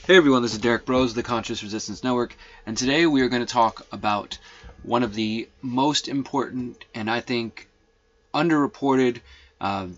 Hey everyone, this is Derek Bros, the Conscious Resistance Network, and today we are going to talk about one of the most important and I think underreported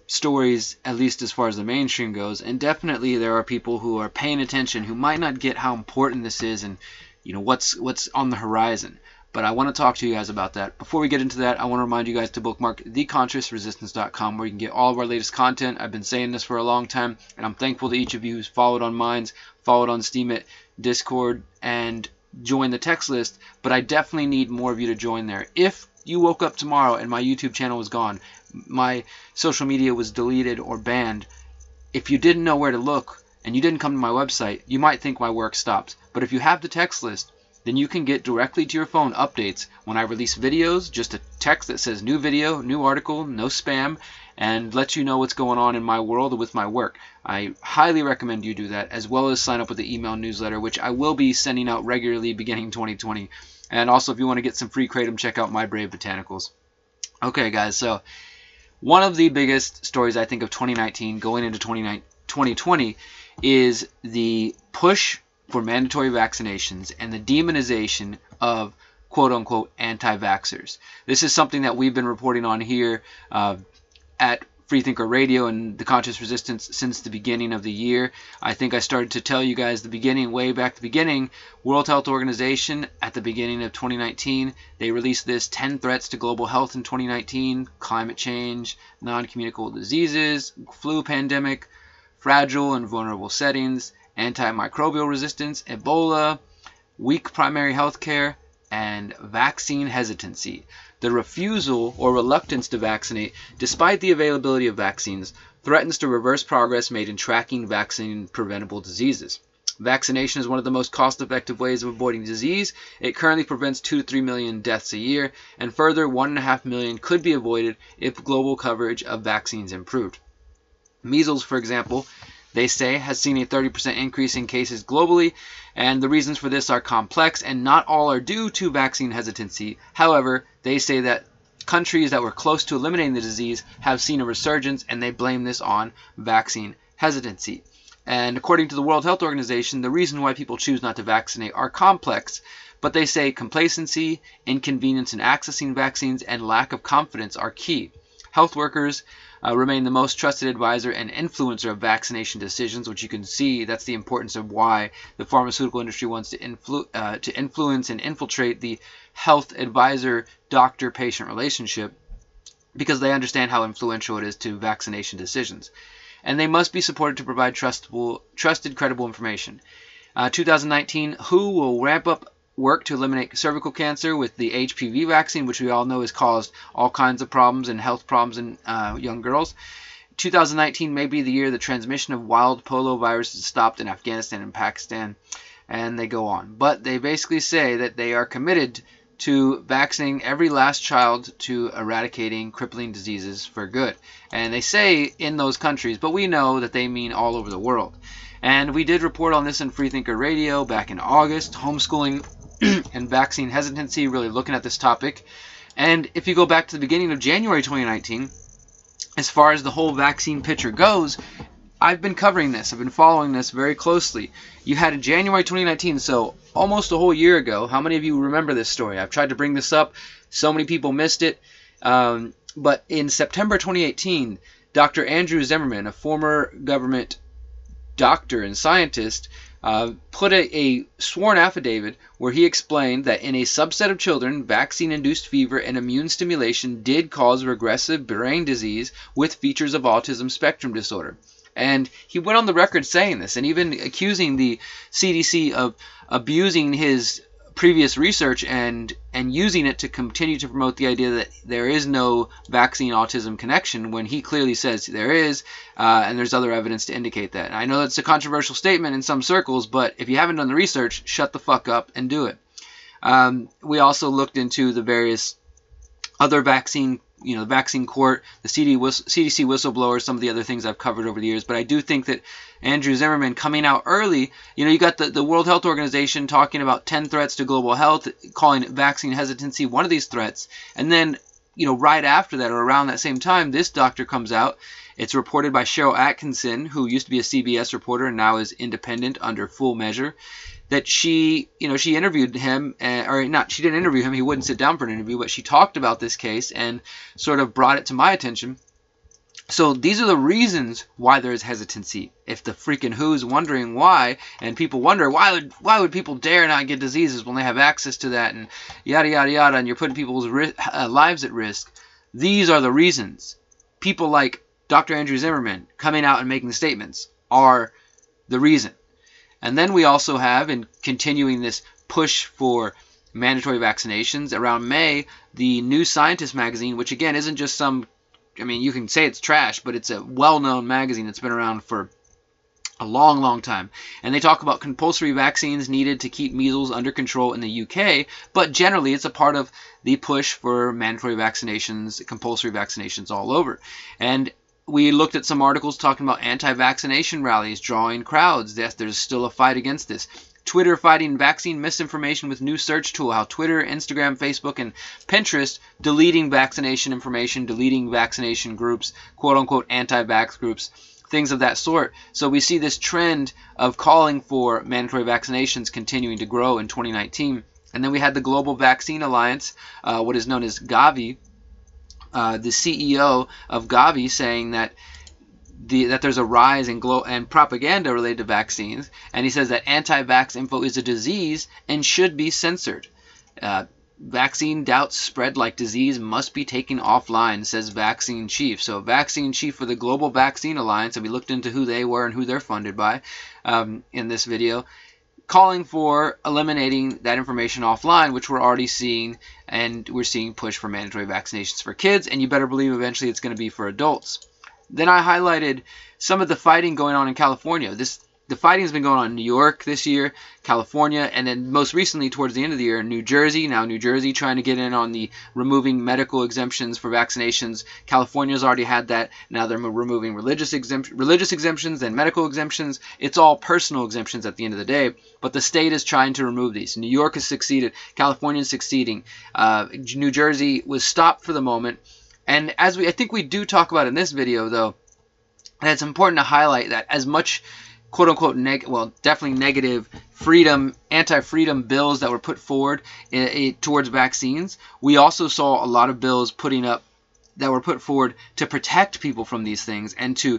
stories, at least as far as the mainstream goes. And definitely there are people who are paying attention who might not get how important this is and what's on the horizon. But I want to talk to you guys about that. Before we get into that, I want to remind you guys to bookmark theconsciousresistance.com where you can get all of our latest content. I've been saying this for a long time, and I'm thankful to each of you who's followed on Minds, followed on Steemit, Discord, and joined the text list. But I definitely need more of you to join there. If you woke up tomorrow and my YouTube channel was gone, my social media was deleted or banned, if you didn't know where to look and you didn't come to my website, you might think my work stopped. But if you have the text list, then you can get directly to your phone updates when I release videos, just a text that says new video, new article, no spam, and lets you know what's going on in my world and with my work. I highly recommend you do that, as well as sign up with the email newsletter, which I will be sending out regularly beginning 2020. And also, if you want to get some free kratom, check out My Brave Botanicals. Okay, guys, so one of the biggest stories I think of 2019 going into 2020 is the push for mandatory vaccinations and the demonization of quote-unquote anti-vaxxers. This is something that we've been reporting on here at Freethinker Radio and the Conscious Resistance since the beginning of the year. I think I started to tell you guys way back the beginning, World Health Organization at the beginning of 2019, they released this 10 threats to global health in 2019, climate change, non-communicable diseases, flu pandemic, fragile and vulnerable settings, antimicrobial resistance, Ebola, weak primary health care, and vaccine hesitancy. The refusal or reluctance to vaccinate, despite the availability of vaccines, threatens to reverse progress made in tracking vaccine-preventable diseases. Vaccination is one of the most cost-effective ways of avoiding disease. It currently prevents 2 to 3 million deaths a year, and further 1.5 million could be avoided if global coverage of vaccines improved. Measles, for example, they say, has seen a 30% increase in cases globally, and the reasons for this are complex, and not all are due to vaccine hesitancy. However, they say that countries that were close to eliminating the disease have seen a resurgence, and they blame this on vaccine hesitancy. And according to the World Health Organization, the reason why people choose not to vaccinate are complex, but they say complacency, inconvenience in accessing vaccines, and lack of confidence are key. Health workers remain the most trusted advisor and influencer of vaccination decisions, which you can see that's the importance of why the pharmaceutical industry wants to influence and infiltrate the health advisor-doctor-patient relationship, because they understand how influential it is to vaccination decisions. And they must be supported to provide trusted, credible information. 2019, WHO will ramp up work to eliminate cervical cancer with the HPV vaccine, which we all know has caused all kinds of problems and health problems in young girls. 2019 may be the year the transmission of wild polio virus is stopped in Afghanistan and Pakistan, and they go on. But they basically say that they are committed to vaccinating every last child to eradicating crippling diseases for good. And they say in those countries, but we know that they mean all over the world. And we did report on this in Freethinker Radio back in August, homeschooling and vaccine hesitancy, really looking at this topic. And if you go back to the beginning of January 2019, as far as the whole vaccine picture goes, I've been covering this. I've been following this very closely. You had in January 2019, so almost a whole year ago. How many of you remember this story? I've tried to bring this up. So many people missed it. But in September 2018, Dr. Andrew Zimmerman, a former government doctor and scientist, put a sworn affidavit where he explained that in a subset of children, vaccine-induced fever and immune stimulation did cause regressive brain disease with features of autism spectrum disorder. And he went on the record saying this and even accusing the CDC of abusing his previous research and using it to continue to promote the idea that there is no vaccine-autism connection when he clearly says there is, and there's other evidence to indicate that. And I know that's a controversial statement in some circles, but if you haven't done the research, shut the fuck up and do it. We also looked into the various other vaccine the vaccine court, the CDC whistleblowers, some of the other things I've covered over the years. But I do think that Andrew Zimmerman coming out early, you got the World Health Organization talking about 10 threats to global health, calling vaccine hesitancy one of these threats. And then, right after that or around that same time, this doctor comes out It's reported by Cheryl Atkinson, who used to be a CBS reporter and now is independent under Full Measure, that she interviewed him, she didn't interview him, he wouldn't sit down for an interview, but she talked about this case and sort of brought it to my attention. So these are the reasons why there's hesitancy. If the freaking WHO's wondering why, and people wonder why would people dare not get diseases when they have access to that, and yada yada yada, and you're putting people's lives at risk. These are the reasons. People like Dr. Andrew Zimmerman coming out and making statements are the reason. And then we also have, in continuing this push for mandatory vaccinations, around May, the New Scientist magazine, which again isn't just some, you can say it's trash, but it's a well-known magazine that's been around for a long, long time. And they talk about compulsory vaccines needed to keep measles under control in the UK, but generally it's a part of the push for mandatory vaccinations, compulsory vaccinations all over. And we looked at some articles talking about anti-vaccination rallies drawing crowds. Yes, there's still a fight against this. Twitter fighting vaccine misinformation with new search tool. How Twitter, Instagram, Facebook, and Pinterest deleting vaccination information, deleting vaccination groups, quote-unquote anti-vax groups, things of that sort. So we see this trend of calling for mandatory vaccinations continuing to grow in 2019. And then we had the Global Vaccine Alliance, what is known as Gavi, the CEO of Gavi saying that there's a rise in propaganda related to vaccines, and he says that anti-vax info is a disease and should be censored. Vaccine doubts spread like disease must be taken offline, says vaccine chief. So vaccine chief for the Global Vaccine Alliance, and we looked into who they were and who they're funded by in this video, calling for eliminating that information offline, which we're already seeing, and we're seeing push for mandatory vaccinations for kids, and you better believe eventually it's going to be for adults. Then I highlighted some of the fighting going on in California. The fighting has been going on in New York this year, California, and then most recently towards the end of the year, New Jersey. Now New Jersey trying to get in on the removing medical exemptions for vaccinations. California's already had that. Now they're removing religious exemptions and medical exemptions. It's all personal exemptions at the end of the day, but the state is trying to remove these. New York has succeeded. California is succeeding. New Jersey was stopped for the moment. And as I think we do talk about in this video, though, and it's important to highlight that as much quote-unquote definitely negative anti-freedom bills that were put forward towards vaccines, we also saw a lot of bills that were put forward to protect people from these things and to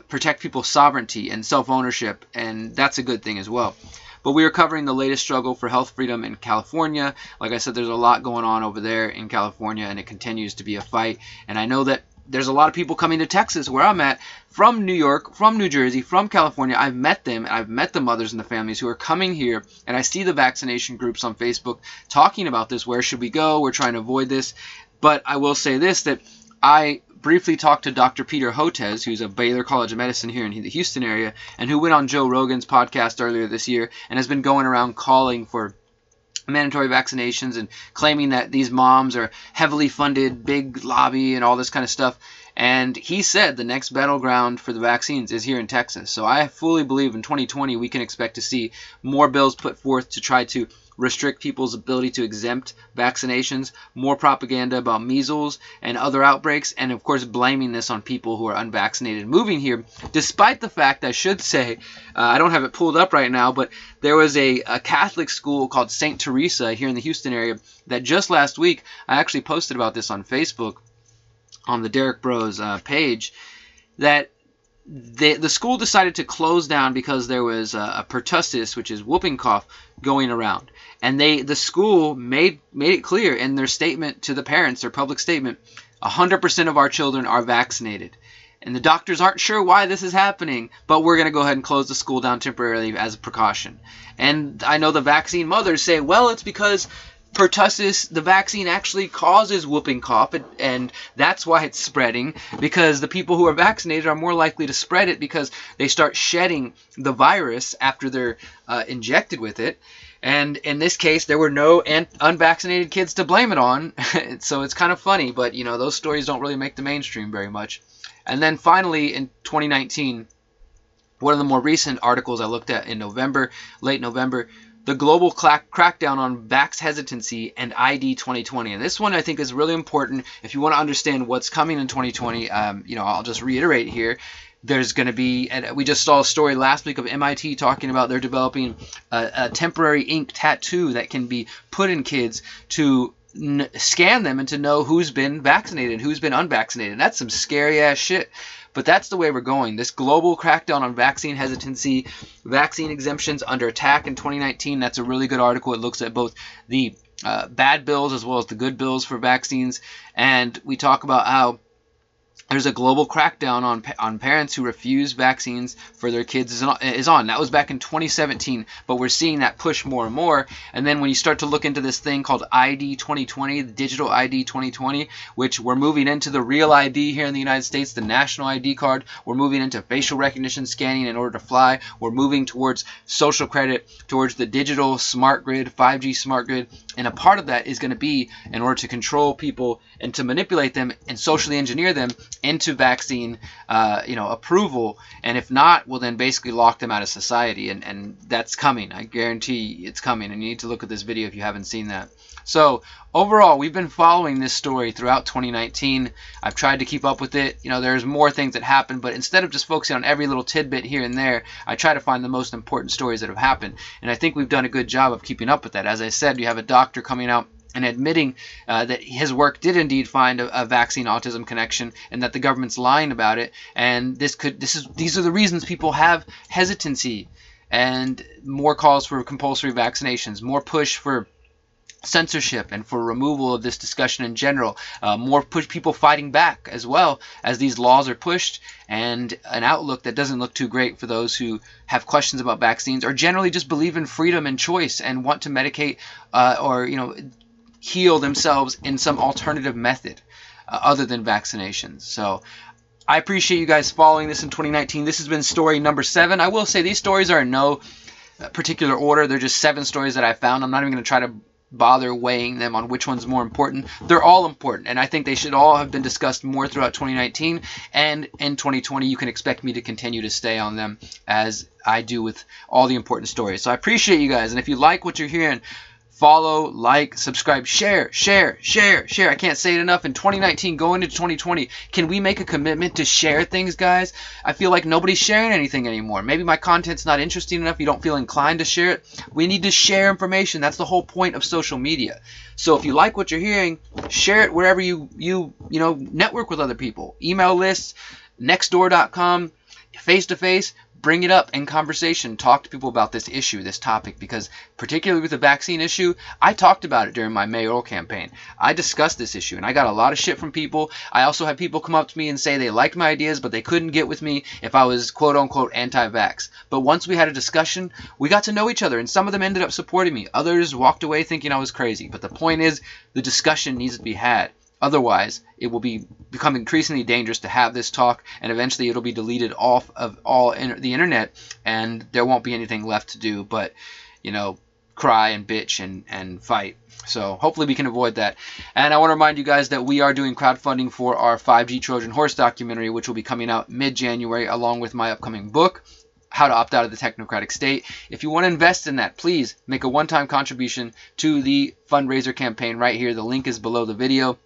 protect people's sovereignty and self-ownership, and that's a good thing as well. But we are covering the latest struggle for health freedom in California. Like I said, there's a lot going on over there in California, and it continues to be a fight. And I know that there's a lot of people coming to Texas, where I'm at, from New York, from New Jersey, from California. I've met them, and I've met the mothers and the families who are coming here, and I see the vaccination groups on Facebook talking about this. Where should we go? We're trying to avoid this. But I will say this, that I briefly talked to Dr. Peter Hotez, who's a Baylor College of Medicine here in the Houston area, and who went on Joe Rogan's podcast earlier this year and has been going around calling for mandatory vaccinations and claiming that these moms are heavily funded, big lobby and all this kind of stuff. And he said the next battleground for the vaccines is here in Texas. So I fully believe in 2020 we can expect to see more bills put forth to try to restrict people's ability to exempt vaccinations, more propaganda about measles and other outbreaks, and of course blaming this on people who are unvaccinated moving here, despite the fact, I should say, I don't have it pulled up right now, but there was a Catholic school called St. Teresa here in the Houston area that just last week, I actually posted about this on Facebook, on the Derek Bros page, that the school decided to close down because there was a pertussis, which is whooping cough, going around. And the school made it clear in their statement to the parents, their public statement, 100% of our children are vaccinated. And the doctors aren't sure why this is happening, but we're going to go ahead and close the school down temporarily as a precaution. And I know the vaccine mothers say, well, it's because pertussis, the vaccine actually causes whooping cough, and that's why it's spreading, because the people who are vaccinated are more likely to spread it because they start shedding the virus after they're injected with it. And in this case, there were no unvaccinated kids to blame it on, so it's kind of funny, but you know, those stories don't really make the mainstream very much. And then finally, in 2019, one of the more recent articles I looked at in November, late November, the global crackdown on vax hesitancy and ID 2020. And this one I think is really important if you want to understand what's coming in 2020. I'll just reiterate here. There's going to be, and we just saw a story last week of MIT talking about they're developing a temporary ink tattoo that can be put in kids to scan them and to know who's been vaccinated, who's been unvaccinated. That's some scary ass shit. But that's the way we're going. This global crackdown on vaccine hesitancy, vaccine exemptions under attack in 2019. That's a really good article. It looks at both the bad bills as well as the good bills for vaccines. And we talk about how there's a global crackdown on parents who refuse vaccines for their kids is on. That was back in 2017, but we're seeing that push more and more. And then when you start to look into this thing called ID 2020, the digital ID 2020, which we're moving into the real ID here in the United States, the national ID card. We're moving into facial recognition scanning in order to fly. We're moving towards social credit, towards the digital smart grid, 5G smart grid. And a part of that is going to be in order to control people and to manipulate them and socially engineer them into vaccine approval, and if not, we'll then basically lock them out of society, and that's coming. I guarantee it's coming, and you need to look at this video if you haven't seen that. So overall, we've been following this story throughout 2019. I've tried to keep up with it. There's more things that happen, but instead of just focusing on every little tidbit here and there, I try to find the most important stories that have happened, and I think we've done a good job of keeping up with that. As I said, you have a doctor coming out and admitting that his work did indeed find a vaccine autism connection, and that the government's lying about it. And these are the reasons people have hesitancy, and more calls for compulsory vaccinations, more push for censorship and for removal of this discussion in general, more people fighting back as well as these laws are pushed, and an outlook that doesn't look too great for those who have questions about vaccines or generally just believe in freedom and choice and want to medicate or heal themselves in some alternative method other than vaccinations. So I appreciate you guys following this in 2019. This has been story number 7. I will say these stories are in no particular order. They're just 7 stories that I found. I'm not even going to try to bother weighing them on which one's more important. They're all important, and I think they should all have been discussed more throughout 2019, and in 2020 you can expect me to continue to stay on them as I do with all the important stories. So I appreciate you guys, and if you like what you're hearing, follow, like, subscribe, share. I can't say it enough. In 2019, going into 2020, can we make a commitment to share things, guys? I feel like nobody's sharing anything anymore. Maybe my content's not interesting enough. You don't feel inclined to share it. We need to share information. That's the whole point of social media. So if you like what you're hearing, share it wherever you network with other people. Email lists, nextdoor.com, face-to-face. Bring it up in conversation. Talk to people about this issue, this topic, because particularly with the vaccine issue, I talked about it during my mayoral campaign. I discussed this issue, and I got a lot of shit from people. I also had people come up to me and say they liked my ideas, but they couldn't get with me if I was quote-unquote anti-vax. But once we had a discussion, we got to know each other, and some of them ended up supporting me. Others walked away thinking I was crazy. But the point is, the discussion needs to be had. Otherwise, it will become increasingly dangerous to have this talk, and eventually it'll be deleted off of the internet, and there won't be anything left to do but, cry and bitch and fight. So hopefully we can avoid that. And I want to remind you guys that we are doing crowdfunding for our 5G Trojan Horse documentary, which will be coming out mid-January, along with my upcoming book, How to Opt Out of the Technocratic State. If you want to invest in that, please make a one-time contribution to the fundraiser campaign right here. The link is below the video.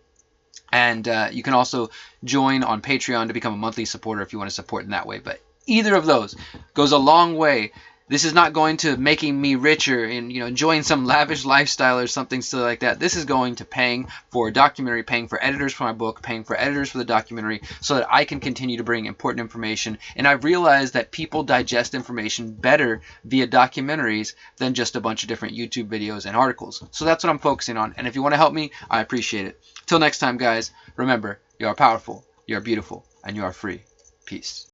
And you can also join on Patreon to become a monthly supporter if you want to support in that way. But either of those goes a long way. This is not going to making me richer and enjoying some lavish lifestyle or something silly like that. This is going to paying for a documentary, paying for editors for my book, paying for editors for the documentary, so that I can continue to bring important information. And I've realized that people digest information better via documentaries than just a bunch of different YouTube videos and articles. So that's what I'm focusing on. And if you want to help me, I appreciate it. Till next time, guys, remember, you are powerful, you are beautiful, and you are free. Peace.